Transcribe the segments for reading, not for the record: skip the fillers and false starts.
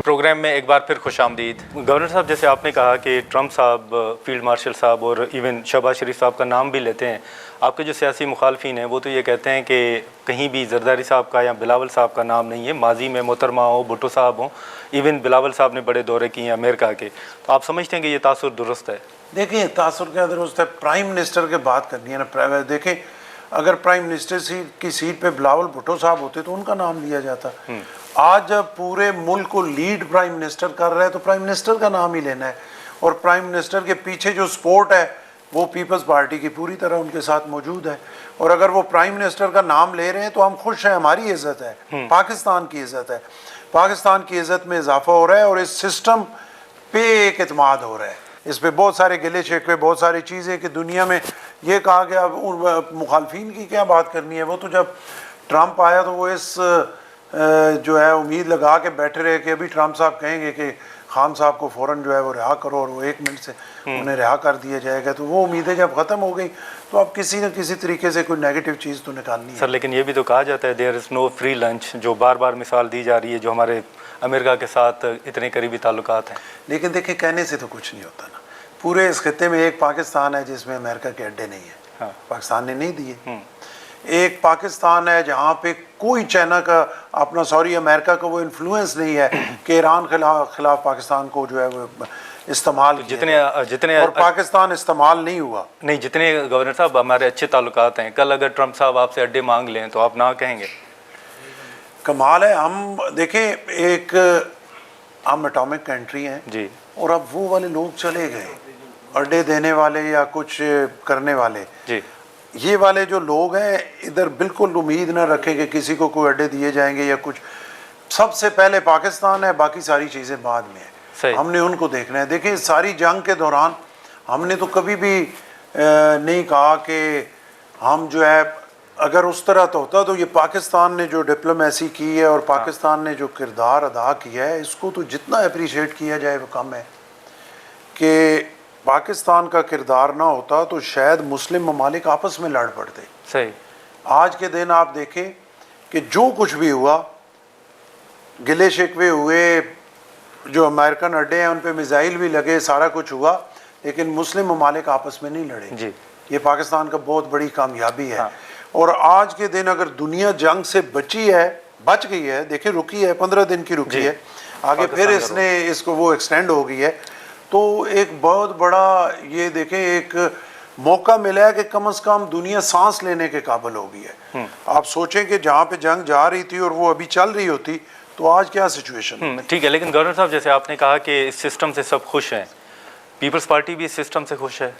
Programme में एक बार फिर खुश आमदीद। गवर्नर साहब, जैसे आपने कहा कि ट्रंप साहब, फील्ड मार्शल साहब और इवन शहबाज शरीफ साहब का नाम भी लेते हैं, आपके जो सियासी मुखालफिन हैं वो तो ये कहते हैं कि कहीं भी जरदारी साहब का या बिलावल साहब का नाम नहीं है। माजी में मोहतरमा हो, भुट्टो साहब हों, इवन बिलावल साहब ने बड़े दौरे किए हैं अमेरिका के, तो आप समझते हैं कि ये तासुर दुरुस्त है? देखिए, तासुर क्या दुरुस्त है? प्राइम मिनिस्टर की बात करनी है ना। देखें, अगर प्राइम मिनिस्टर की सीट पे बिलावल भुट्टो साहब होते तो उनका नाम लिया जाता। आज जब पूरे मुल्क को लीड प्राइम मिनिस्टर कर रहा है तो प्राइम मिनिस्टर का नाम ही लेना है, और प्राइम मिनिस्टर के पीछे जो सपोर्ट है वो पीपल्स पार्टी की पूरी तरह उनके साथ मौजूद है। और अगर वो प्राइम मिनिस्टर का नाम ले रहे हैं तो हम खुश हैं, हमारी इज्जत है, पाकिस्तान की इज्जत है, पाकिस्तान की इज्जत में इजाफा हो रहा है और इस सिस्टम पे एक एतमाद हो रहा है। इस पे बहुत सारे गिले शिकवे, बहुत सारी चीज़ें कि दुनिया में ये कहा गया, उन मुखालफिन की क्या बात करनी है। वो तो जब ट्रंप आया तो वो इस जो है उम्मीद लगा के बैठे रहे कि अभी ट्रंप साहब कहेंगे कि खान साहब को फ़ौरन जो है वो रिहा करो, और वो 1 मिनट से उन्हें रिहा कर दिया जाएगा। तो वो उम्मीदें जब ख़त्म हो गई तो अब किसी न किसी तरीके से कोई नेगेटिव चीज़ तो निकालनी है। सर, लेकिन ये भी तो कहा जाता है there is no free lunch, जो बार बार मिसाल दी जा रही है जो हमारे अमेरिका के साथ इतने करीबी ताल्लुकात हैं। लेकिन देखिए, कहने से तो कुछ नहीं होता ना। पूरे इस खत्ते में एक पाकिस्तान है जिसमें अमेरिका के अड्डे नहीं है। हाँ। पाकिस्तान ने नहीं दिए। एक पाकिस्तान है जहाँ पे कोई चाइना का अपना अमेरिका का वो इन्फ्लुएंस नहीं है कि ईरान खिलाफ पाकिस्तान को जो है वो इस्तेमाल तो जितने और पाकिस्तान इस्तेमाल नहीं हुआ। नहीं, जितने गवर्नर साहब हमारे अच्छे ताल्लुकात हैं, कल अगर ट्रंप साहब आपसे अड्डे मांग लें तो आप ना कहेंगे? कमाल है। हम देखें, हम एटॉमिक कंट्री हैं जी, और अब वो वाले लोग चले गए, अड्डे देने वाले या कुछ करने वाले जी। ये वाले जो लोग हैं इधर बिल्कुल उम्मीद ना रखें कि किसी को कोई अड्डे दिए जाएंगे या कुछ। सबसे पहले पाकिस्तान है, बाकी सारी चीज़ें बाद में है। हमने उनको देखना है। देखिए, सारी जंग के दौरान हमने तो कभी भी नहीं कहा कि हम जो है, अगर उस तरह तो होता तो ये पाकिस्तान ने जो डिप्लोमेसी की है और पाकिस्तान ने जो किरदार अदा किया है, इसको तो जितना अप्रिशिएट किया जाए वो कम है। कि पाकिस्तान का किरदार ना होता तो शायद मुस्लिम ममालिक आपस में लड़ पड़ते। सही। आज के दिन आप देखें कि जो कुछ भी हुआ, गिले शिकवे हुए, जो अमेरिकन अड्डे हैं उन पे मिसाइल भी लगे, सारा कुछ हुआ, लेकिन मुस्लिम ममालिक आपस में नहीं लड़े जी। ये पाकिस्तान का बहुत बड़ी कामयाबी है। हाँ। और आज के दिन अगर दुनिया जंग से बच गई है, देखिए रुकी है, 15 दिन की रुकी है, आगे फिर इसको वो एक्सटेंड हो गई है, तो एक बहुत बड़ा ये देखें एक मौका मिला है कि कम से कम दुनिया सांस लेने के काबिल हो गई है। आप सोचें कि जहाँ पे जंग जा रही थी और वो अभी चल रही होती तो आज क्या सिचुएशन। ठीक है, लेकिन गवर्नर साहब, जैसे आपने कहा कि इस सिस्टम से सब खुश हैं, पीपल्स पार्टी भी इस सिस्टम से खुश है?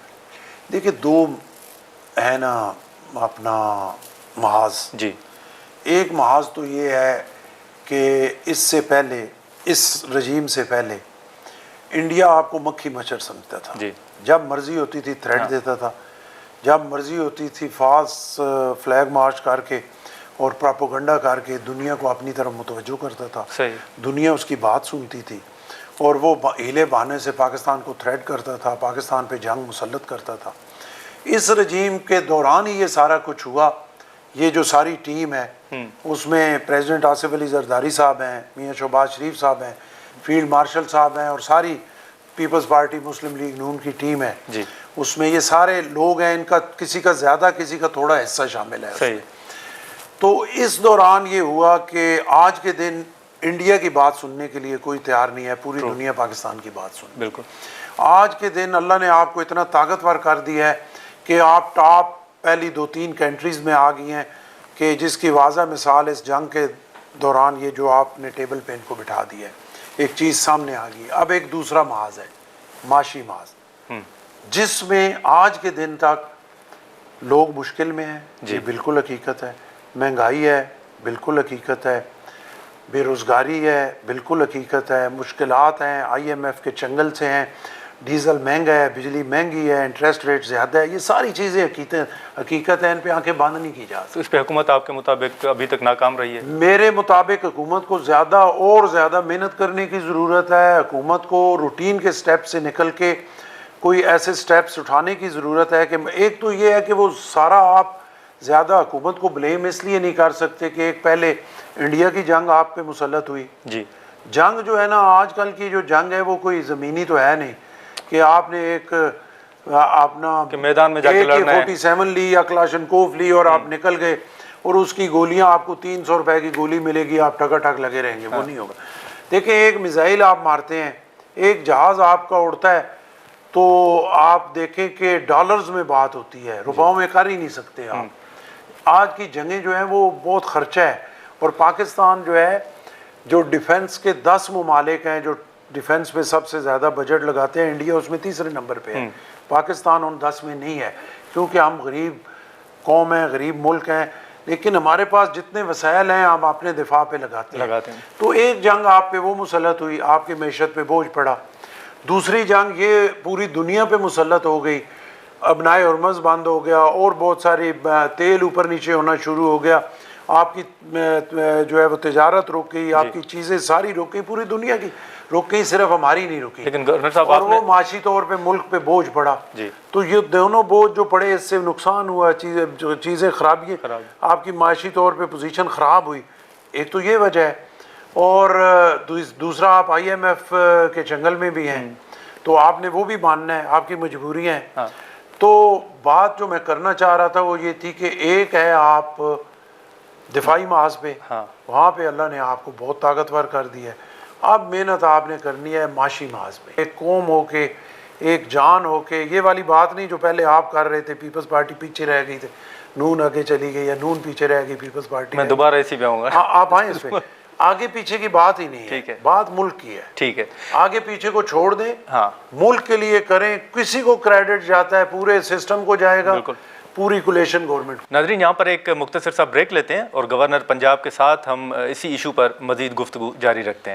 देखिए, दो है ना अपना महाज जी। एक महाज तो ये है कि इससे पहले, इस रजीम से पहले इंडिया आपको मक्खी मच्छर समझता था जी। जब मर्जी होती थी थ्रेट देता था, जब मर्जी होती थी फास्ट फ्लैग मार्च करके और प्रोपेगेंडा करके दुनिया को अपनी तरफ मुतवज्जो करता था। सही। दुनिया उसकी बात सुनती थी और वो हीले बहाने से पाकिस्तान को थ्रेट करता था, पाकिस्तान पे जंग मुसल्लत करता था। इस रजीम के दौरान ही ये सारा कुछ हुआ। ये जो सारी टीम है उसमें प्रेसिडेंट आसिफ अली जरदारी साहब हैं, मियाँ शहबाज शरीफ साहब हैं, फील्ड मार्शल साहब हैं और सारी पीपल्स पार्टी मुस्लिम लीग नून की टीम है जी। उसमें ये सारे लोग हैं, इनका किसी का ज़्यादा किसी का थोड़ा हिस्सा शामिल है। सही। तो इस दौरान ये हुआ कि आज के दिन इंडिया की बात सुनने के लिए कोई तैयार नहीं है, पूरी दुनिया पाकिस्तान की बात सुन। बिल्कुल। आज के दिन अल्लाह ने आपको इतना ताकतवर कर दिया है कि आप टॉप पहली 2-3 कंट्रीज़ में आ गई हैं कि जिसकी वाज़ह मिसाल इस जंग के दौरान ये जो आपने टेबल पे इनको बिठा दिया है, एक चीज़ सामने आ गई। अब एक दूसरा महाज है, माशी महाज, जिसमें आज के दिन तक लोग मुश्किल में हैं जी, बिल्कुल हकीकत है। महंगाई है, बिल्कुल हकीकत है। बेरोज़गारी है, बिल्कुल हकीकत है। मुश्किलात हैं, IMF के चंगल से हैं, डीज़ल महंगा है, बिजली महंगी है, इंटरेस्ट रेट ज़्यादा है। ये सारी चीज़ें हकीकत है, इन पे आंखें बंद नहीं की जा सकती। तो इस पे हुकूमत आपके मुताबिक अभी तक नाकाम रही है? मेरे मुताबिक हुकूमत को ज़्यादा और ज़्यादा मेहनत करने की ज़रूरत है। हुकूमत को रूटीन के स्टेप से निकल के कोई ऐसे स्टेप्स उठाने की ज़रूरत है कि एक तो ये है कि वो सारा आप ज़्यादा हुकूमत को ब्लेम इसलिए नहीं कर सकते कि एक पहले इंडिया की जंग आप पे मुसल्लत हुई जी, جنگ جو ہے نا آج کل کی جو جنگ ہے وہ کوئی زمینی تو ہے نہیں کہ آپ نے ایک اپنا کہ میدان میں جا کے لڑنا ہے AK-47 لی یا کلاشنکوف لی اور آپ نکل گئے اور اس کی گولیاں آپ کو 300 روپے کی گولی ملے گی, آپ ٹکا ٹک لگے رہیں گے, وہ نہیں ہوگا. دیکھیں ایک میزائل آپ مارتے ہیں, ایک جہاز آپ کا اڑتا ہے تو آپ دیکھیں کہ ڈالرز میں بات ہوتی ہے, روپاؤں میں کر ہی نہیں سکتے آپ. آج کی جنگیں جو ہیں وہ بہت خرچہ ہے, اور پاکستان جو ہے جو ڈیفنس کے 10 ممالک ہیں جو ڈیفنس پہ سب سے زیادہ بجٹ لگاتے ہیں, انڈیا اس میں تیسرے نمبر پہ ہے, پاکستان ان 10 میں نہیں ہے کیونکہ ہم غریب قوم ہیں, غریب ملک ہیں, لیکن ہمارے پاس جتنے وسائل ہیں ہم اپنے دفاع پہ لگاتے ہیں. تو ایک جنگ آپ پہ وہ مسلط ہوئی, آپ کی معیشت پہ بوجھ پڑا. دوسری جنگ یہ پوری دنیا پہ مسلط ہو گئی, ابنائے ہرمز بند ہو گیا اور بہت ساری تیل اوپر نیچے ہونا شروع ہو گیا, آپ کی جو ہے وہ تجارت رک گئی, آپ کی چیزیں ساری رک گئی, پوری دنیا کی رک گئی, صرف ہماری نہیں رکی. لیکن گورنر صاحب اور وہ معاشی طور پہ ملک پہ بوجھ پڑا. تو یہ دونوں بوجھ جو پڑے اس سے نقصان ہوا, چیزیں خرابی, آپ کی معاشی طور پہ پوزیشن خراب ہوئی. ایک تو یہ وجہ ہے, اور دوسرا آپ IMF کے چنگل میں بھی ہیں تو آپ نے وہ بھی ماننا ہے, آپ کی مجبوریاں ہیں. تو بات جو میں کرنا چاہ رہا تھا وہ یہ تھی کہ ایک ہے آپ دفاعی محاذ پہ, وہاں پہ اللہ نے آپ کو بہت طاقتور کر دیا ہے. اب محنت آپ نے کرنی ہے معاشی محاذ پہ, ایک قوم ہو کے, ایک جان ہو کے. یہ والی بات نہیں جو پہلے آپ کر رہے تھے, پیپلز پارٹی پیچھے رہ گئی تھی, نون آگے چلی گئی, یا نون پیچھے رہ گئی, پیپلز پارٹی. میں دوبارہ اسی پہ آؤں گا. ہاں آپ آئیں اس پہ. آگے پیچھے کی بات ہی نہیں ہے, بات ملک کی ہے. ٹھیک ہے, آگے پیچھے کو چھوڑ دیں, ملک کے لیے کریں. کسی کو کریڈٹ جاتا ہے, پورے سسٹم کو جائے گا, پوری کولیشن گورنمنٹ. ناظرین یہاں پر ایک مختصر سا بریک لیتے ہیں اور گورنر پنجاب کے ساتھ ہم اسی ایشو پر مزید گفتگو جاری رکھتے ہیں.